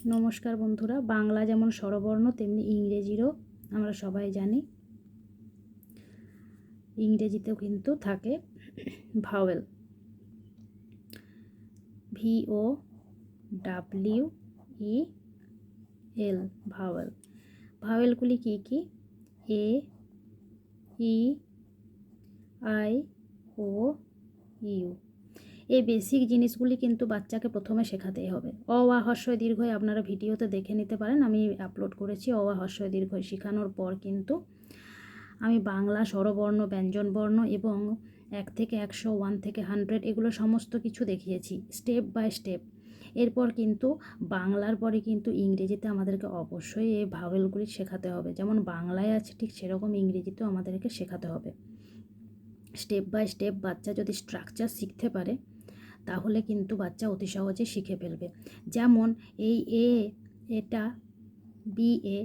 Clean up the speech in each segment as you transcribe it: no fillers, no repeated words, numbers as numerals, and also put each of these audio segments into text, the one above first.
নমস্কার বন্ধুরা, বাংলা যেমন স্বরবর্ণ তেমনি ইংরেজিরও আমরা সবাই জানি ইংরেজিতেও কিন্তু থাকে ভাওয়েল। VOWEL vowel. ভাওয়েলগুলি কি কি? A, E, I, O, U। এই বেসিক জিনিসগুলি কিন্তু বাচ্চাকে প্রথমে শেখাতেই হবে। অ আ হ্রস্বই দীর্ঘই আপনারা ভিডিওতে দেখে নিতে পারেন, আমি আপলোড করেছি। অ আ হ্রস্বই দীর্ঘই শেখানোর পর কিন্তু আমি বাংলা স্বরবর্ণ, ব্যঞ্জনবর্ণ এবং 1 থেকে 100, 1 থেকে 100 এগুলো সমস্ত কিছু দেখিয়েছি স্টেপ বাই স্টেপ। এরপর কিন্তু বাংলার পরে কিন্তু ইংরেজিতে আমাদেরকে অবশ্যই এই ভাওয়েলগুলি শেখাতে হবে। যেমন বাংলায় আছে ঠিক সেরকম ইংরেজিতেও আমাদেরকে শেখাতে হবে। স্টেপ বাই স্টেপ বাচ্চা যদি স্ট্রাকচার শিখতে পারে তাহলে কিন্তু বাচ্চা অতি সহজে শিখে ফেলবে। যেমন এই এটা BA,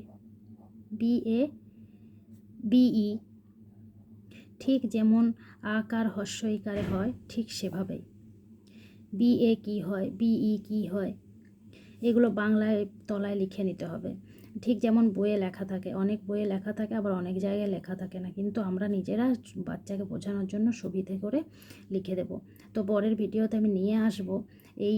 BE, ঠিক যেমন আকার হ্রস্বইকারে হয় ঠিক সেভাবেই BA কি হয়, BE কি হয়, এগুলো বাংলায় তলায় লিখে নিতে হবে। ঠিক যেমন বইয়ে লেখা থাকে, অনেক বইয়ে লেখা থাকে, আবার অনেক জায়গায় লেখা থাকে না, কিন্তু আমরা নিজেরা বাচ্চাকে বোঝানোর জন্য সুবিধে করে লিখে দেব। তো পরের ভিডিওতে আমি নিয়ে আসব এই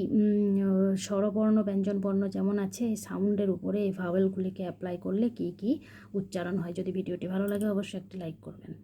স্বরবর্ণ ব্যঞ্জনবর্ণ যেমন আছে এই সাউন্ডের উপরে এই ভাওয়েলগুলিকে অ্যাপ্লাই করলে কি কি উচ্চারণ হয়। যদি ভিডিওটি ভালো লাগে অবশ্যই একটি লাইক করবেন।